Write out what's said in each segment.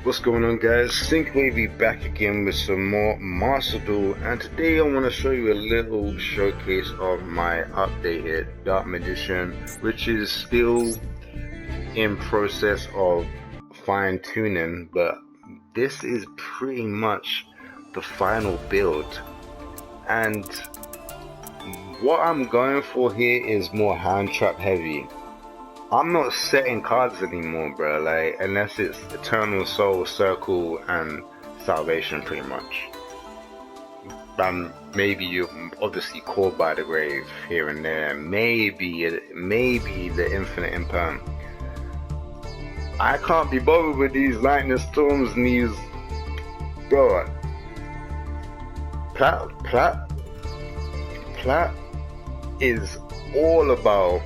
What's going on, guys? Sync-WaVey back again with some more Master Duel, and today I want to show you a little showcase of my updated Dark Magician, which is still in process of fine-tuning, but this is pretty much the final build. And what I'm going for here is more hand trap heavy. I'm not setting cards anymore, bro, like, unless it's Eternal Soul, Circle, and Salvation, pretty much. And maybe you're obviously called by the grave here and there, maybe the Infinite Imperm. I can't be bothered with these lightning storms and these, bro. Plat is all about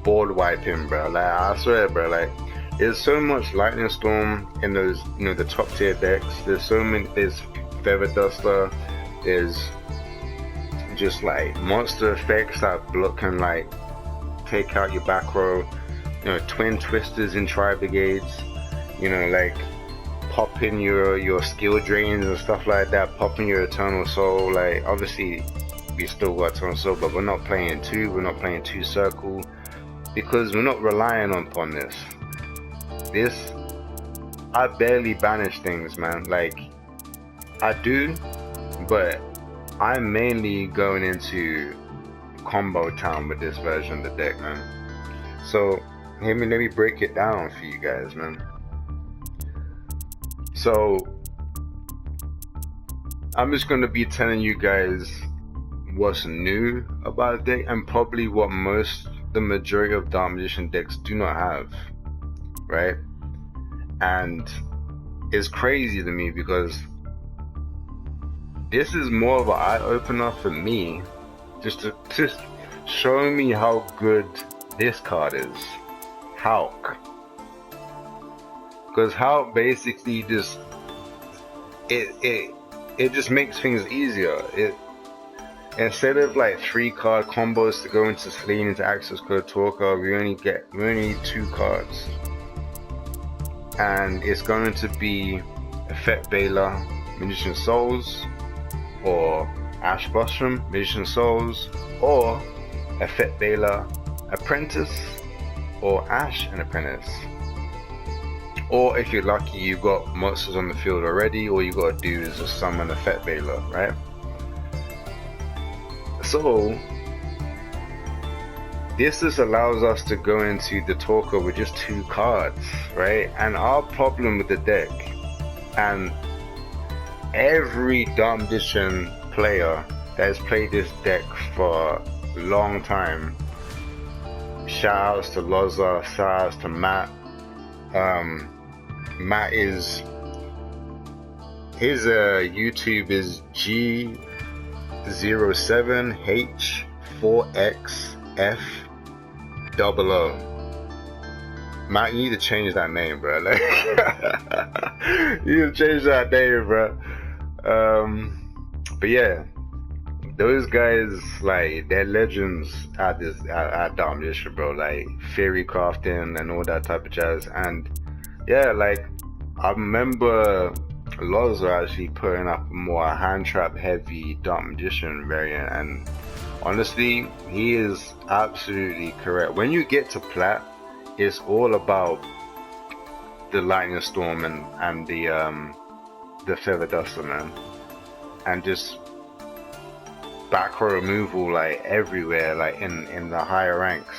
board wiping, bro. Like, I swear, bro, like, there's so much lightning storm in those, you know, the top tier decks. There's so many. There's Feather Duster, there's just like monster effects that can like take out your back row, you know, twin twisters in tri brigades, you know, like popping your skill drains and stuff like that, popping your Eternal Soul. Like, obviously we still got Eternal Soul, but we're not playing we're not playing two Circle, because we're not relying upon this. I barely banish things, man. Like, I do, but I'm mainly going into combo town with this version of the deck, man. So let me break it down for you guys, man. So I'm just gonna be telling you guys what's new about the deck, and probably what the majority of Dark Magician decks do not have, right? And it's crazy to me because this is more of an eye-opener for me, just show me how good this card is, Hulk. Because Hulk basically just it just makes things easier. Instead of like 3-card combos to go into Selene, into Access Code Talker, we only need 2 cards. And it's going to be Effect Bailer, Magician Souls, or Ash Blossom, Magician Souls, or Effect Bailer, Apprentice, or Ash and Apprentice. Or if you're lucky, you've got monsters on the field already, all you gotta do is just summon Effect Bailer, right? So this just allows us to go into the Talker with just 2 cards, right? And our problem with the deck, and every Dark Magician player that has played this deck for a long time, shout outs to Loza, shout outs to Matt. Matt is, his YouTube is G07H4XF00. Matt, you need to change that name, bro. Like, you need to change that name, bro. But yeah, those guys, like, they're legends at Dark Magician, bro. Like, theory crafting and all that type of jazz. And yeah, like, I remember Loza actually putting up a more hand trap heavy Dark Magician variant, and honestly, he is absolutely correct. When you get to Plat, it's all about the Lightning Storm and the Feather Duster, man, and just back row removal like everywhere, like in the higher ranks.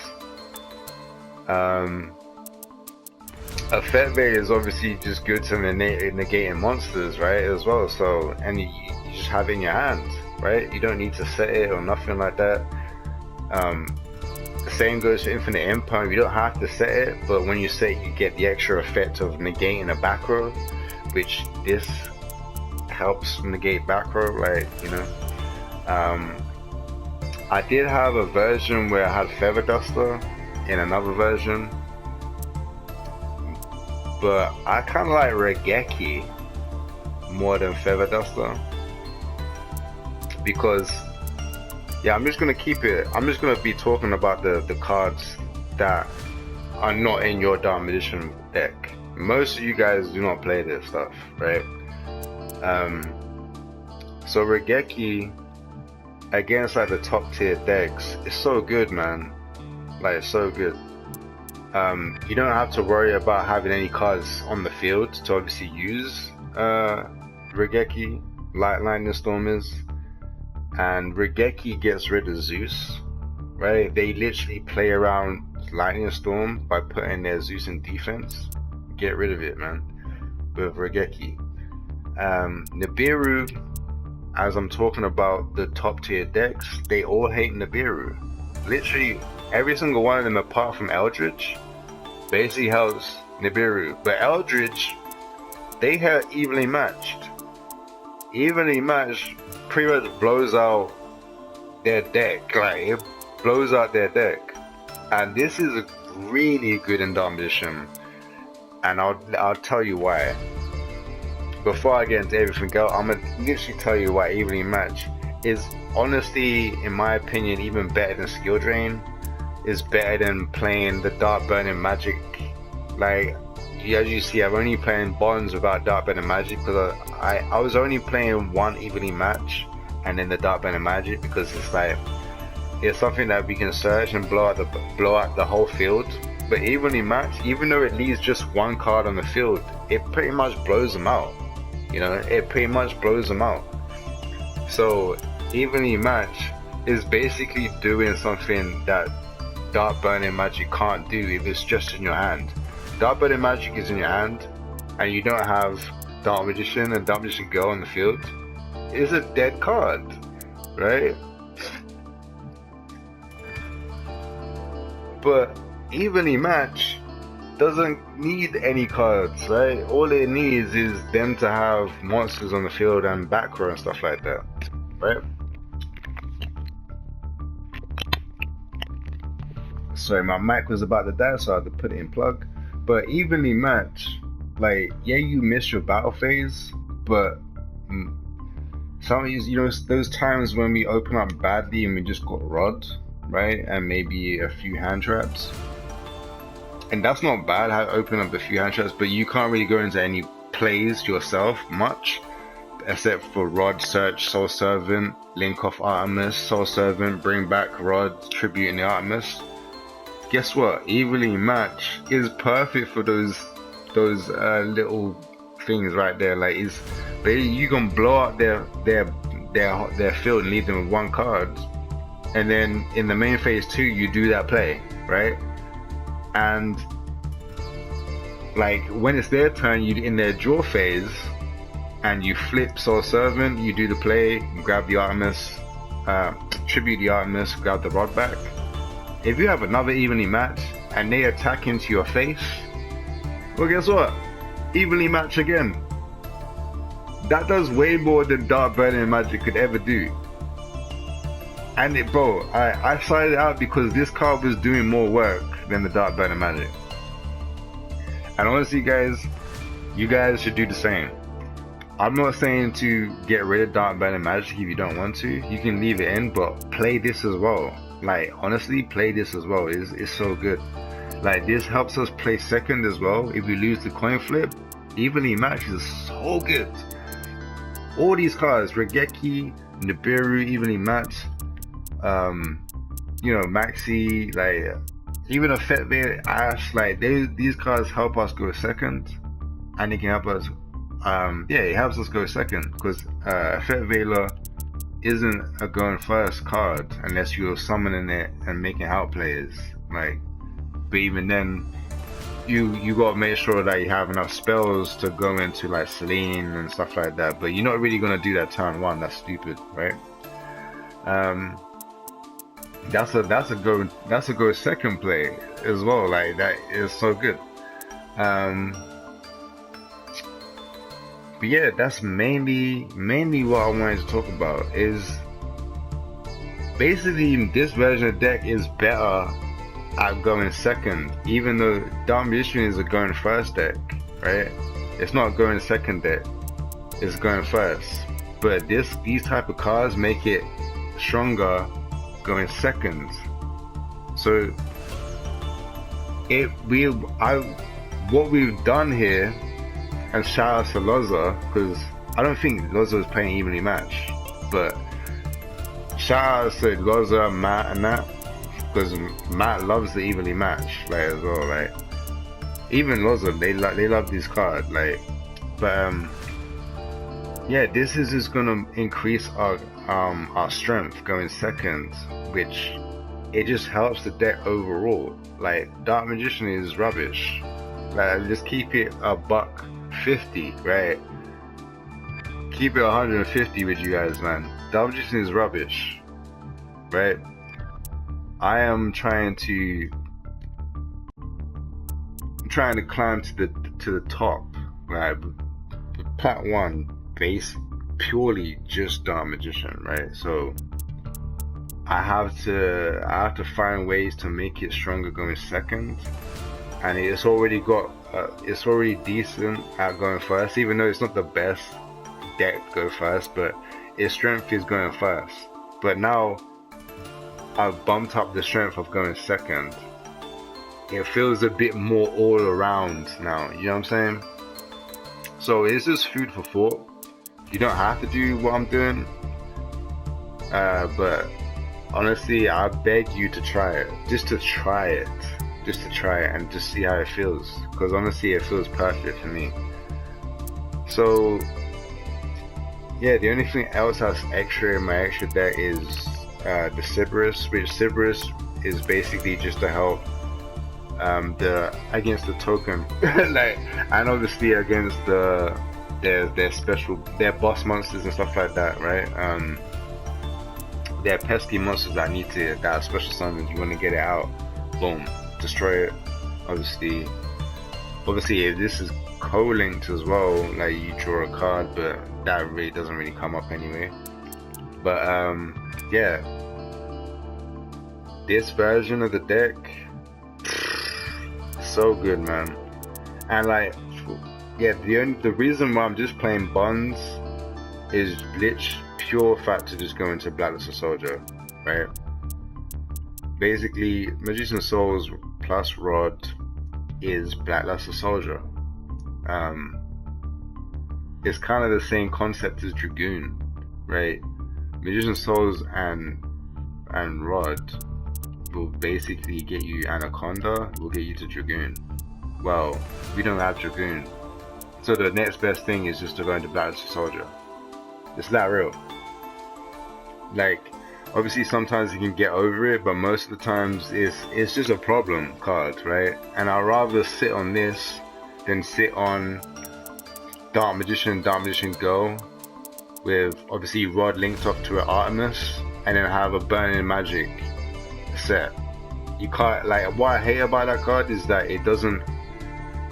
Effect Bay is obviously just good to negating monsters, right, as well. So, and you just have it in your hand, right? You don't need to set it or nothing like that. The same goes for Infinite Imperm. You don't have to set it, but when you set it, you get the extra effect of negating a back row, which this helps negate back row, like, you know. I did have a version where I had Feather Duster in another version, but I kind of like Regeki more than Feather Duster, because yeah, I'm just gonna be talking about the cards that are not in your Dark Magician deck, most of you guys do not play this stuff, right? So Regeki against like the top tier decks is so good, man. Like, it's so good. You don't have to worry about having any cards on the field to obviously use Regeki, like Lightning Storm is. And Regeki gets rid of Zeus, right? They literally play around Lightning Storm by putting their Zeus in defense. Get rid of it, man, with Regeki. Nibiru, as I'm talking about the top tier decks, they all hate Nibiru. Literally every single one of them apart from Eldritch basically helps Nibiru. But Eldritch, they have evenly matched. Evenly matched pretty much blows out their deck. Like, it blows out their deck. And this is really good in Dark Magician. And I'll tell you why. Before I get into everything else, I'm gonna literally tell you why evenly matched is honestly, in my opinion, even better than Skill Drain. Is better than playing the Dark Burning Magic. Like, as you see, I'm only playing Bonds without Dark Burning Magic because I was only playing one evenly match and then the Dark Burning Magic because it's like, it's something that we can search and blow out the whole field. But evenly matched, even though it leaves just one card on the field, it pretty much blows them out. You know, it pretty much blows them out. So evenly matched is basically doing something that Dark Burning Magic can't do if it's just in your hand. Dark Burning Magic is in your hand and you don't have Dark Magician and Dark Magician Girl on the field. It's a dead card, right? But evenly matched doesn't need any cards, right? All it needs is them to have monsters on the field and backrow and stuff like that, right? Sorry, my mic was about to die, so I had to put it in plug. But evenly matched, like, yeah, you miss your battle phase, but some of these, you know, those times when we open up badly and we just got Rod, right? And maybe a few hand traps. And that's not bad, how opening up a few hand traps, but you can't really go into any plays yourself much, except for Rod, Search, Soul Servant, Link off Artemis, Soul Servant, bring back Rod, Tributing the Artemis. Guess what? Evenly matched is perfect for those little things right there. Like, you can blow out their field and leave them with one card, and then in the main phase 2 you do that play, right? And like when it's their turn, you in their draw phase, and you flip Soul Servant, you do the play, grab the Artemis, tribute the Artemis, grab the Rod back. If you have another evenly matched and they attack into your face, well, guess what? Evenly matched again. That does way more than Dark Burning Magic could ever do. And bro, I sided out because this card was doing more work than the Dark Burning Magic. And honestly, guys, you guys should do the same. I'm not saying to get rid of Dark Burning Magic if you don't want to. You can leave it in, but play this as well. Like, honestly, play this as well. It's so good. Like, this helps us play second as well. If we lose the coin flip, evenly matched is so good. All these cards, Regeki, Nibiru, evenly matched, you know, Maxi, like, even a Fetve, Ash, like, these cards help us go second, and it can help us, yeah, it helps us go second, because Fetve isn't a going first card unless you're summoning it and making out players, like, but even then, you gotta make sure that you have enough spells to go into like Selene and stuff like that, but you're not really gonna do that turn one. That's stupid, right? That's a go second play as well. Like, that is so good. But yeah, that's mainly what I wanted to talk about. Is basically this version of the deck is better at going second, even though Dark Magician is a going first deck, right? It's not going second deck, it's going first. But these type of cards make it stronger going second. So what we've done here, and shout out to Loza, because I don't think Loza is playing evenly matched, but shout out to Loza, Matt, and that, because Matt loves the evenly matched, like, as well, like, even Loza, they love this card, like, but yeah, this is just gonna increase our strength going second, which it just helps the deck overall. Like, Dark Magician is rubbish. Like, just keep it $150, right? Keep it 150 with you guys, man. Dark Magician is rubbish, right? I am trying to climb to the top, right? Plat 1 base purely just Dark Magician, right? So I have to find ways to make it stronger going second, and it's already got it's already decent at going first, even though it's not the best deck to go first, but its strength is going first. But now I've bumped up the strength of going second. It feels a bit more all around now, you know what I'm saying? So it's just food for thought. You don't have to do what I'm doing, but honestly, I beg you to try it, just to try it, and just see how it feels, because honestly it feels perfect for me. So yeah, the only thing else that's extra in my extra deck is the Cerberus, which Cerberus is basically just to help against the token, like, and obviously against their boss monsters and stuff like that, right? They're pesky monsters that that special summons. You want to get it out, boom, destroy it. Obviously if this is co-linked as well, like, you draw a card, but that really doesn't really come up anyway. But yeah, this version of the deck, so good, man. And like, yeah, the reason why I'm just playing Bonds is pure fact to just go into Black Luster Soldier, right? Basically, Magician Souls plus Rod is Black Luster Soldier. It's kind of the same concept as Dragoon, right? Magician Souls and Rod will basically get you Anaconda, will get you to Dragoon. Well, we don't have Dragoon, so the next best thing is just to go into Black Luster Soldier. It's that real. Like, obviously sometimes you can get over it, but most of the times it's just a problem card, right? And I'd rather sit on this than sit on Dark Magician Go, with obviously Rod linked up to an Artemis, and then have a Burning Magic set. You can't, like, what I hate about that card is that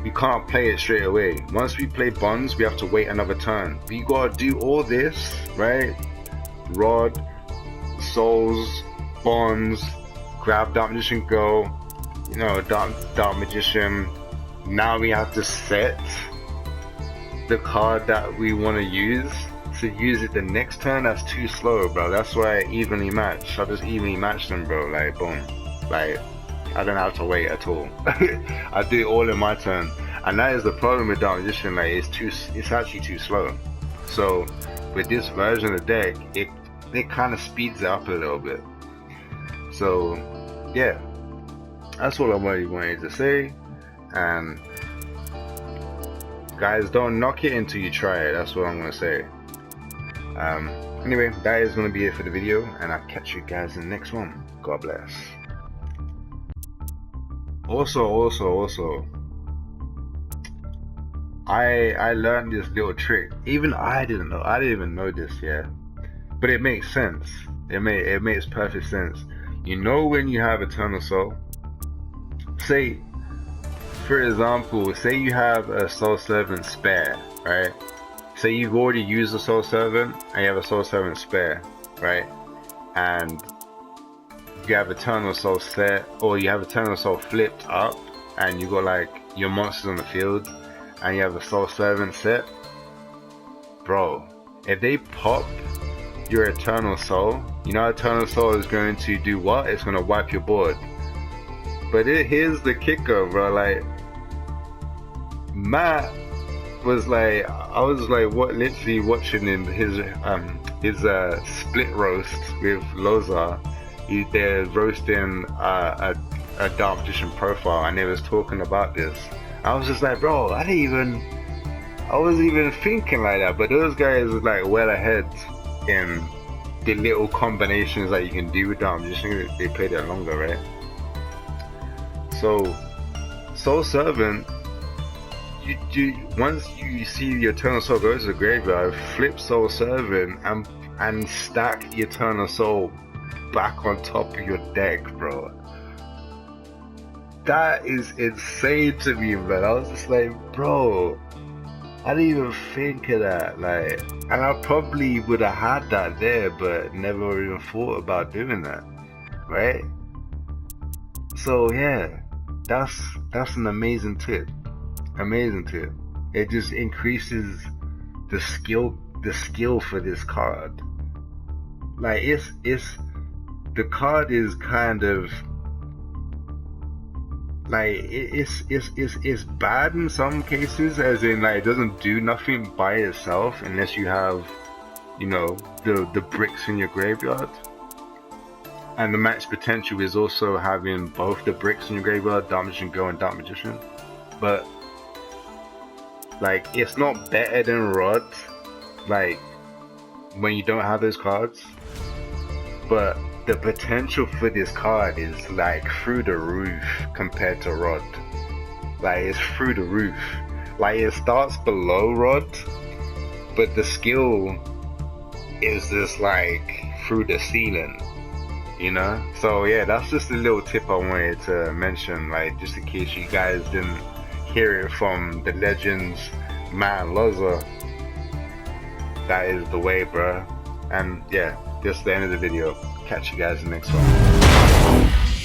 we can't play it straight away. Once we play Bonds, we have to wait another turn. We gotta do all this, right? Rod, Souls, Bonds, grab Dark Magician Go, you know, Dark Magician. Now we have to set the card that we want to use it the next turn. That's too slow, bro. That's why I evenly match. I just evenly match them, bro. Like, boom. Like, I don't have to wait at all. I do it all in my turn, and that is the problem with Dark Magician. Like, it's actually too slow. So with this version of the deck, it kind of speeds it up a little bit. So yeah, that's all I really wanted to say. And guys, don't knock it until you try it. That's what I'm gonna say. Anyway, that is gonna be it for the video, and I'll catch you guys in the next one. God bless. Also, I learned this little trick. Even I didn't even know this, yeah, but it makes sense. It makes perfect sense. You know, when you have Eternal Soul, say, for example, say you have a Soul Servant spare, right? Say you've already used a Soul Servant and you have a Soul Servant spare, right? And you have Eternal Soul set, or you have Eternal Soul flipped up, and you got like your monsters on the field, and you have a Soul Servant set, bro. If they pop your Eternal Soul, you know Eternal Soul is going to do what? It's going to wipe your board. But here's the kicker, bro. Like, Matt was like, I was like, what, literally watching him his split roast with Loza. They're roasting a Dark Magician profile, and they was talking about this. I was just like, bro, I wasn't even thinking like that. But those guys was like well ahead in the little combinations that you can do with Dark Magician. They played it longer, right? So Soul Servant, you once you see your Eternal Soul go to the graveyard, flip Soul Servant and stack the Eternal Soul back on top of your deck, bro. That is insane to me, man. I was just like, bro, I didn't even think of that. Like, and I probably would have had that there, but never even thought about doing that, right? So yeah, that's an amazing tip. Amazing tip. It just increases the skill for this card. Like, the card is kind of like, it's bad in some cases, as in like it doesn't do nothing by itself unless you have, you know, the bricks in your graveyard. And the max potential is also having both the bricks in your graveyard, Dark Magician Go and Dark Magician. But like, it's not better than Rod, like when you don't have those cards. But the potential for this card is like through the roof compared to Rod. Like, it's through the roof. Like, it starts below Rod, but the skill is just like through the ceiling, you know? So yeah, that's just a little tip I wanted to mention, like, just in case you guys didn't hear it from the legends, Matt and Loza. That is the way, bruh. And yeah, that's the end of the video. Catch you guys in the next one.